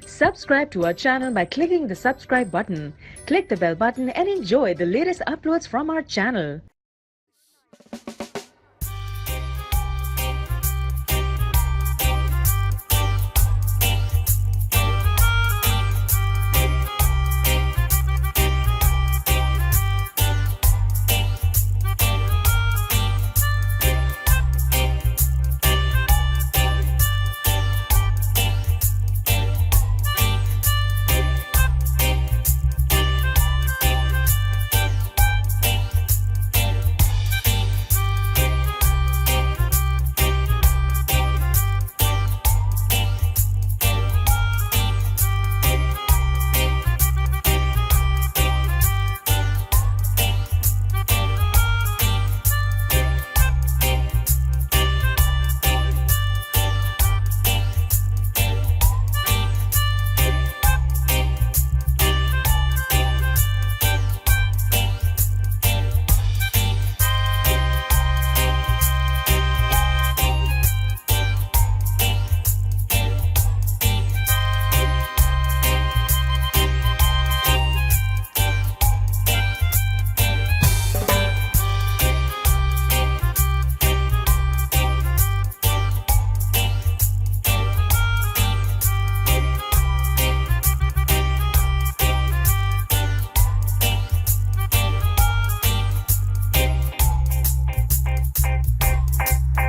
Subscribe to our channel by clicking the subscribe button. Click the bell button and enjoy the latest uploads from our channel.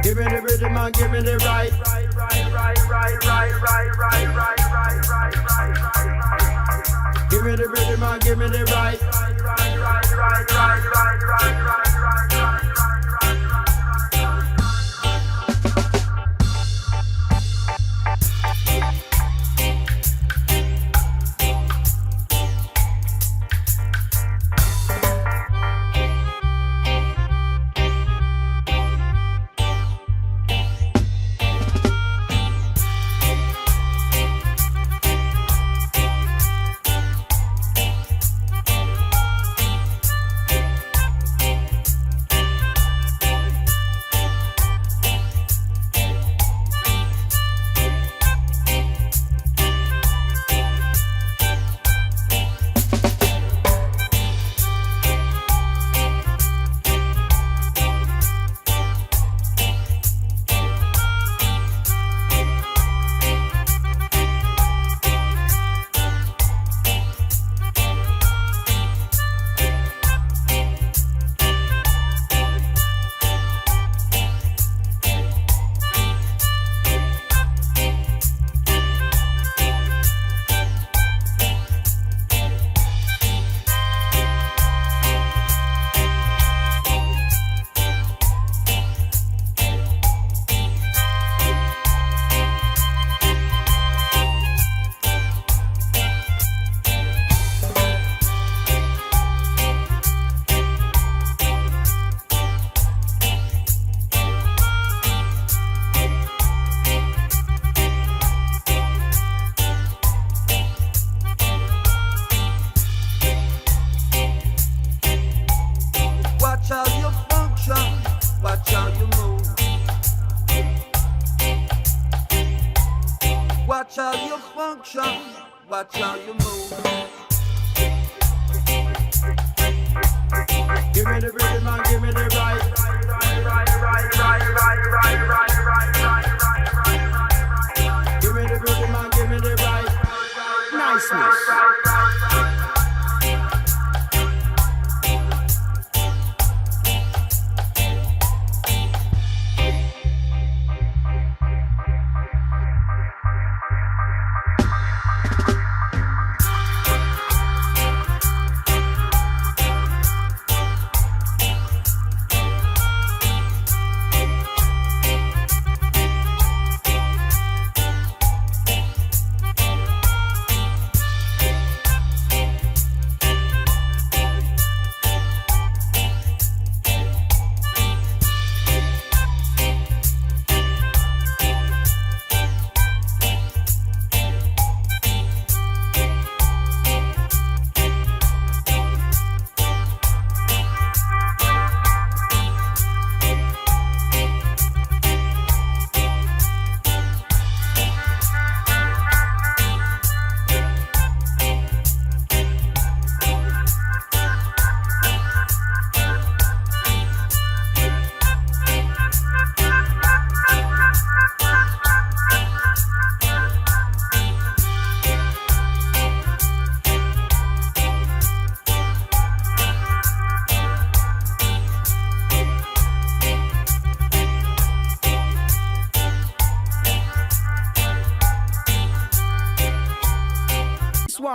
Give me the rhythm and give me the right. Give me the rhythm and give me the right. Watch how you function, watch how you move. Watch how you function, watch how you move. Give me the rhythm and give me the right. Give me the rhythm and give me the right. Niceness.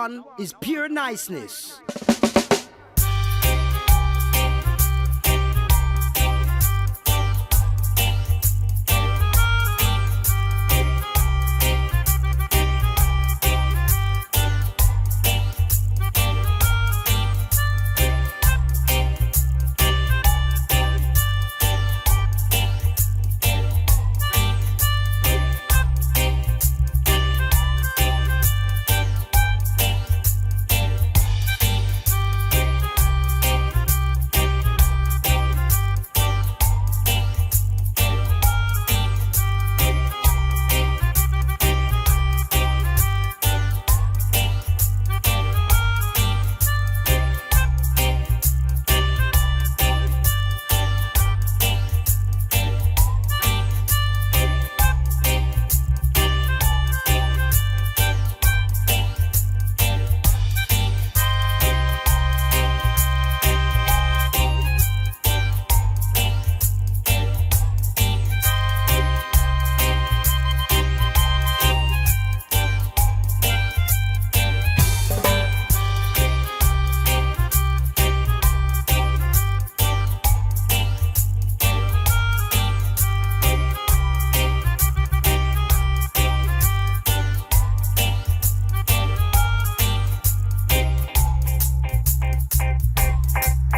one is pure niceness.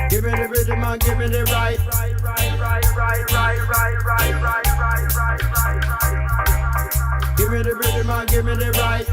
Give me the rhythm and give me the right. Give me the rhythm and give me the right.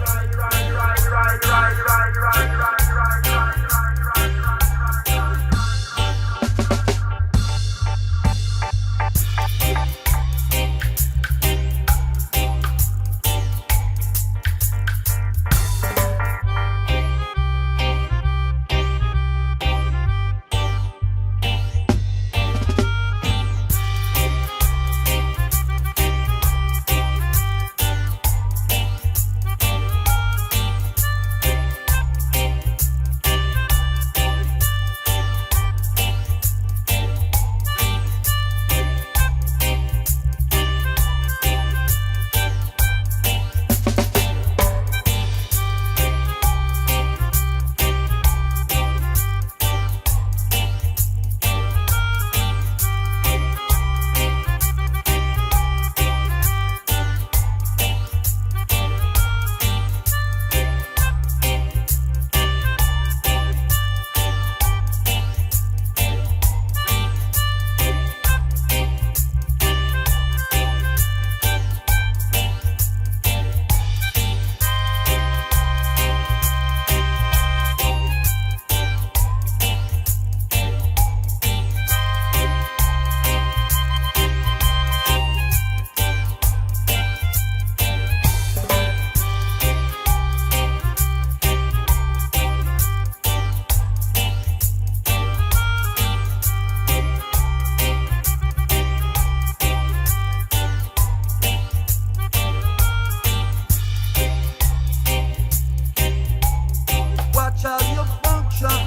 Watch how you function,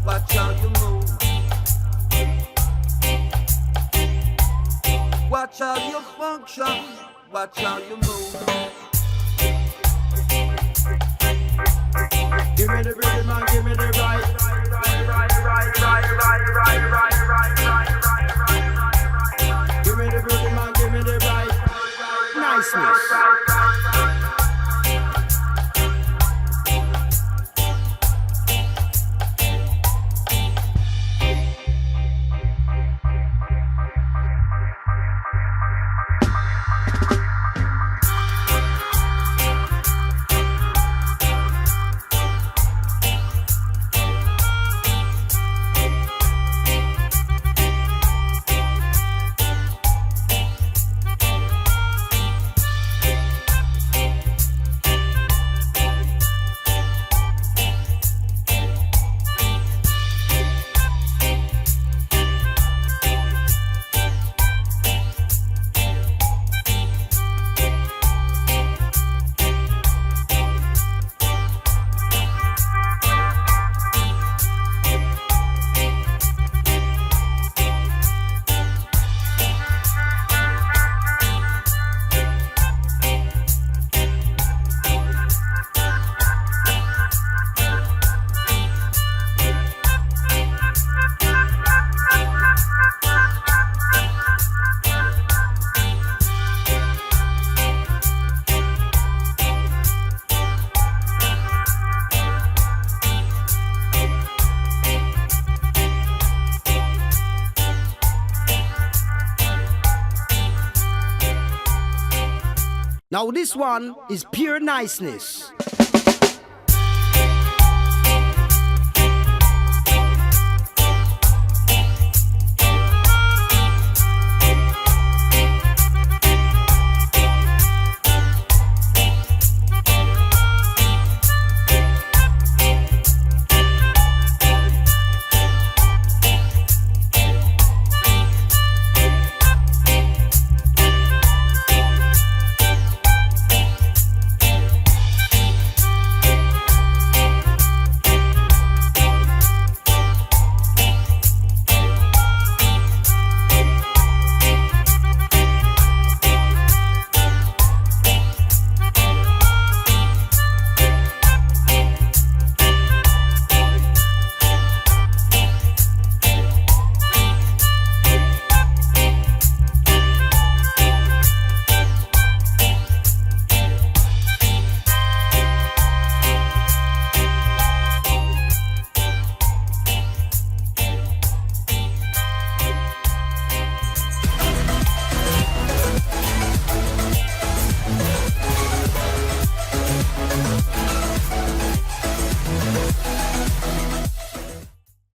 watch how you move. Watch how you function, watch how you move. Give me the rhythm and give me the right. Give me the rhythm and give me the right. Niceness. Now this one is pure niceness.